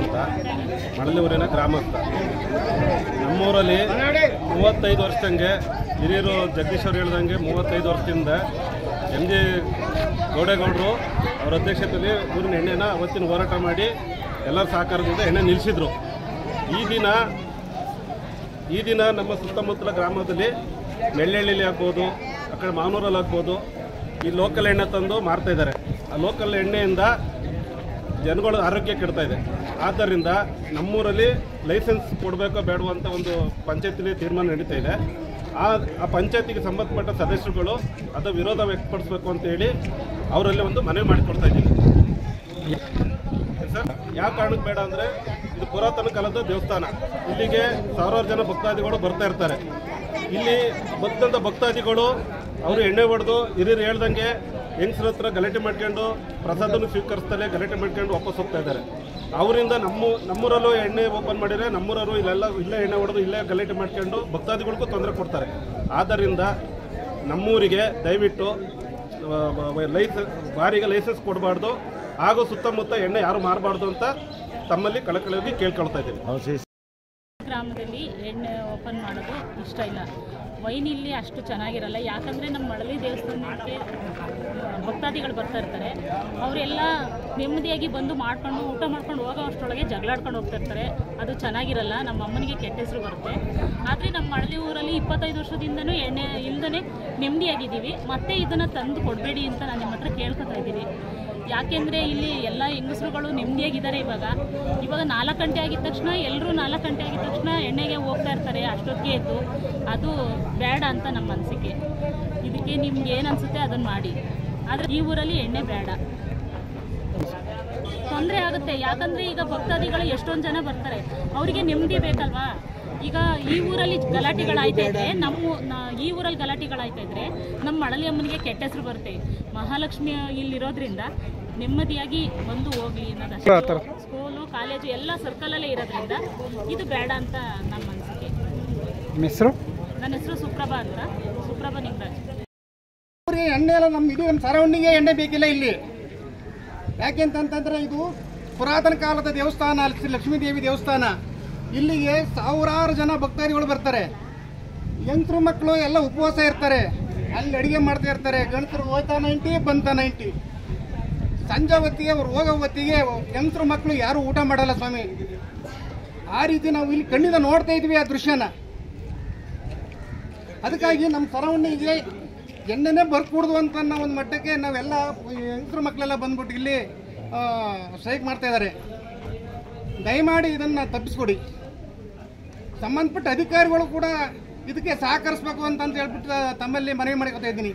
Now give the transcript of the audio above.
ಅಂತ ಮಳಲಿಯೂರಿನ ಗ್ರಾಮಸ್ಥ. ನಮ್ಮೂರಲ್ಲಿ 35 ವರ್ಷದಂಗೆ ಹಿರಿಯರು ಜಗದೀಶ್ ಅವರು ಹೇಳ್ದಂಗೆ 35 ವರ್ಷದಿಂದ MG ಗೌಡೇಗೌಡರು ಅವರ ಅಧ್ಯಕ್ಷತೆಯಲ್ಲಿ ಊರಿನ ಎಣ್ಣೆನ ಅವತ್ತಿನ ಹೋರಾಟ ಮಾಡಿ ಎಲ್ಲರ ಸಹಕಾರದಿಂದ ಎಣ್ಣೆ ನಿಲ್ಲಿಸಿದ್ರು. ಈ ದಿನ ನಮ್ಮ ಸುತ್ತಮುತ್ತಲ ಗ್ರಾಮದಲ್ಲಿ ನೆಳ್ಳೆಳ್ಳಿಲಿ ಆಗ್ಬೋದು, ಆ ಕಡೆ ಮಾವನೂರಲ್ಲಿ ಆಗ್ಬೋದು, ಈ ಲೋಕಲ್ ಎಣ್ಣೆ ತಂದು ಮಾರ್ತಾಯಿದ್ದಾರೆ. ಆ ಲೋಕಲ್ ಎಣ್ಣೆಯಿಂದ ಜನಗಳ ಆರೋಗ್ಯ ಕೆಡ್ತಾ ಇದೆ. ಆದ್ದರಿಂದ ನಮ್ಮೂರಲ್ಲಿ ಲೈಸೆನ್ಸ್ ಕೊಡಬೇಕೋ ಬೇಡವೋ ಅಂತ ಒಂದು ಪಂಚಾಯತಿಲಿ ತೀರ್ಮಾನ ನಡೀತಾ ಇದೆ. ಆ ಪಂಚಾಯತಿಗೆ ಸಂಬಂಧಪಟ್ಟ ಸದಸ್ಯರುಗಳು ಅದು ವಿರೋಧ ವ್ಯಕ್ತಪಡಿಸಬೇಕು ಅಂತೇಳಿ ಅವರಲ್ಲಿ ಒಂದು ಮನವಿ ಮಾಡಿಕೊಡ್ತಾ ಇದ್ದೀವಿ ಸರ್. ಯಾವ ಕಾರಣಕ್ಕೆ ಬೇಡ ಅಂದರೆ ಇದು ಪುರಾತನ ಕಾಲದ ದೇವಸ್ಥಾನ. ಇಲ್ಲಿಗೆ ಸಾವಿರಾರು ಜನ ಭಕ್ತಾದಿಗಳು ಬರ್ತಾ ಇರ್ತಾರೆ. ಇಲ್ಲಿ ಬಂದಂಥ ಭಕ್ತಾದಿಗಳು ಅವರು ಎಣ್ಣೆ ಹೊಡೆದು ಹಿರಿಯರು ಹೇಳ್ದಂಗೆ ಹೆಂಗಸ್ರ ಹತ್ರ ಗಲಾಟೆ ಮಾಡ್ಕೊಂಡು ಪ್ರಸಾದನ್ನು ಸ್ವೀಕರಿಸ್ತಾರೆ, ಗಲಾಟೆ ಮಾಡ್ಕೊಂಡು ವಾಪಸ್ ಹೋಗ್ತಾ ಇದ್ದಾರೆ. ಅವರಿಂದ ನಮ್ಮೂರಲ್ಲೂ ಎಣ್ಣೆ ಓಪನ್ ಮಾಡಿದರೆ ನಮ್ಮೂರವರು ಇಲ್ಲೇ ಎಣ್ಣೆ ಹೊಡೆದು ಇಲ್ಲೇ ಗಲಾಟೆ ಮಾಡ್ಕೊಂಡು ಭಕ್ತಾದಿಗಳಿಗೂ ತೊಂದರೆ ಕೊಡ್ತಾರೆ. ಆದ್ದರಿಂದ ನಮ್ಮೂರಿಗೆ ದಯವಿಟ್ಟು ಬಾರಿಗೆ ಲೈಸೆನ್ಸ್ ಕೊಡಬಾರ್ದು, ಹಾಗೂ ಸುತ್ತಮುತ್ತ ಎಣ್ಣೆ ಯಾರು ಮಾರಬಾರ್ದು ಅಂತ ತಮ್ಮಲ್ಲಿ ಕಳಕಳಿಯಾಗಿ ಕೇಳ್ಕೊಳ್ತಾ ಇದ್ದೀವಿ. ಗ್ರಾಮದಲ್ಲಿ ಎಣ್ಣೆ ಓಪನ್ ಮಾಡೋದು ಇಷ್ಟ ಇಲ್ಲ. ವೈನ್ ಇಲ್ಲಿ ಅಷ್ಟು ಚೆನ್ನಾಗಿರಲ್ಲ. ಯಾಕಂದರೆ ನಮ್ಮ ಮಳಲಿ ದೇವಸ್ಥಾನಕ್ಕೆ ಭಕ್ತಾದಿಗಳು ಬರ್ತಾ ಇರ್ತಾರೆ. ಅವರೆಲ್ಲ ನೆಮ್ಮದಿಯಾಗಿ ಬಂದು ಮಾಡ್ಕೊಂಡು ಊಟ ಮಾಡ್ಕೊಂಡು ಹೋಗೋ ಅಷ್ಟರೊಳಗೆ ಜಗಳಾಡ್ಕೊಂಡು ಹೋಗ್ತಾ ಇರ್ತಾರೆ. ಅದು ಚೆನ್ನಾಗಿರಲ್ಲ. ನಮ್ಮ ಅಮ್ಮನಿಗೆ ಕೆಟ್ಟ ಹೆಸರು ಬರುತ್ತೆ. ಆದರೆ ನಮ್ಮ ಮಳಲಿ ಊರಲ್ಲಿ 25 ವರ್ಷದಿಂದನೂ ಎಣ್ಣೆ ಇಲ್ದೇ ನೆಮ್ಮದಿಯಾಗಿದ್ದೀವಿ. ಮತ್ತೆ ಇದನ್ನು ತಂದು ಕೊಡಬೇಡಿ ಅಂತ ನಾನು ನಿಮ್ಮ ಹತ್ರ ಕೇಳ್ಕೊತಾ ಇದ್ದೀನಿ. ಯಾಕೆಂದರೆ ಇಲ್ಲಿ ಎಲ್ಲ ಹೆಂಗಸರುಗಳು ನೆಮ್ಮದಿಯಾಗಿದ್ದಾರೆ. ಇವಾಗ 4 ಗಂಟೆ ಆಗಿದ ತಕ್ಷಣ ಎಲ್ಲರೂ 4 ಗಂಟೆ ಆಗಿದ ತಕ್ಷಣ ಎಣ್ಣೆಗೆ ಹೋಗ್ತಾ ಇರ್ತಾರೆ ಅಷ್ಟೊತ್ತಿಗೆ ಎದ್ದು. ಅದು ಬೇಡ ಅಂತ ನಮ್ಮ ಅನಿಸಿಕೆ. ಇದಕ್ಕೆ ನಿಮ್ಗೆ ಏನು ಅನಿಸುತ್ತೆ ಅದನ್ನು ಮಾಡಿ. ಆದರೆ ಈ ಊರಲ್ಲಿ ಎಣ್ಣೆ ಬೇಡ, ತೊಂದರೆ ಆಗುತ್ತೆ. ಯಾಕಂದರೆ ಈಗ ಭಕ್ತಾದಿಗಳು ಎಷ್ಟೊಂದು ಜನ ಬರ್ತಾರೆ, ಅವರಿಗೆ ನೆಮ್ಮದಿ ಬೇಕಲ್ವಾ. ಈಗ ಈ ಊರಲ್ಲಿ ಗಲಾಟೆಗಳಾಯ್ತಾ ಇದ್ರೆ ಈ ಊರಲ್ಲಿ ಗಲಾಟೆಗಳಾಯ್ತಾ ಇದ್ರೆ ನಮ್ಮ ಮಳಲಿ ಅಮ್ಮನಿಗೆ ಕೆಟ್ಟ ಹೆಸರು ಬರುತ್ತೆ. ಮಹಾಲಕ್ಷ್ಮಿ ಇಲ್ಲಿರೋದ್ರಿಂದ ನೆಮ್ಮದಿಯಾಗಿ ಬಂದು ಹೋಗ್ಲಿ ಅನ್ನೋದಷ್ಟೇ. ಸ್ಕೂಲು ಕಾಲೇಜು ಎಲ್ಲ ಸರ್ಕಲಲ್ಲೇ ಇರೋದ್ರಿಂದ ಇದು ಬೇಡ ಅಂತ ನಮ್ಮ ಅನಿಸಿಕೆ. ನನ್ನ ಹೆಸರು ಸುಪ್ರಭಾ ಅಂತ, ಸುಪ್ರಭಾ ನಿಂಗರಾಜ್. ಎಣ್ಣೆ ಎಲ್ಲ ನಮ್ಮ ಸರೌಂಡಿಂಗ್ಗೆ ಎಣ್ಣೆ ಬೇಕಿಲ್ಲ ಇಲ್ಲಿ. ಯಾಕೆಂತಂತಂದ್ರೆ ಇದು ಪುರಾತನ ಕಾಲದ ದೇವಸ್ಥಾನ, ಲಕ್ಷ್ಮೀದೇವಿ ದೇವಸ್ಥಾನ. ಇಲ್ಲಿಗೆ ಸಾವಿರಾರು ಜನ ಭಕ್ತಾದಿಗಳು ಬರ್ತಾರೆ. ಹೆಂಗಸರು ಮಕ್ಕಳು ಎಲ್ಲ ಉಪವಾಸ ಇರ್ತಾರೆ, ಅಲ್ಲಿ ಅಡುಗೆ ಮಾಡ್ತಾ ಇರ್ತಾರೆ. ಗಂಡಸರು ಹೋಯ್ತಾ 90 ಬಂತ 90. ಸಂಜೆ ಹೊತ್ತಿಗೆ ಅವ್ರು ಹೋಗೋ ಹೊತ್ತಿಗೆ ಹೆಂಗಸರು ಮಕ್ಕಳು ಯಾರು ಊಟ ಮಾಡಲ್ಲ ಸ್ವಾಮಿ. ಆ ರೀತಿ ನಾವು ಇಲ್ಲಿ ಕಣ್ಣಿಂದ ನೋಡ್ತಾ ಇದ್ವಿ ಆ ದೃಶ್ಯನ. ಅದಕ್ಕಾಗಿ ನಮ್ಮ ಸರೌಂಡಿಂಗ್ಗೆ ಎಣ್ಣೆನೇ ಬರ್ಕೂಡ್ದು ಅಂತ ಅನ್ನೋ ಒಂದು ಮಟ್ಟಕ್ಕೆ ನಾವೆಲ್ಲ ಹೆಂಗಸರು ಮಕ್ಕಳೆಲ್ಲ ಬಂದ್ಬಿಟ್ಟು ಇಲ್ಲಿ ಸ್ಟ್ರೈಕ್ ಮಾಡ್ತಾ ಇದ್ದಾರೆ. ದಯಮಾಡಿ ಇದನ್ನು ತಪ್ಪಿಸ್ಕೊಡಿ. ಸಂಬಂಧಪಟ್ಟ ಅಧಿಕಾರಿಗಳು ಕೂಡ ಇದಕ್ಕೆ ಸಹಕರಿಸಬೇಕು ಅಂತ ಹೇಳ್ಬಿಟ್ಟು ತಮ್ಮಲ್ಲಿ ಮನವಿ ಮಾಡಿಕೊತಾ ಇದ್ದೀನಿ.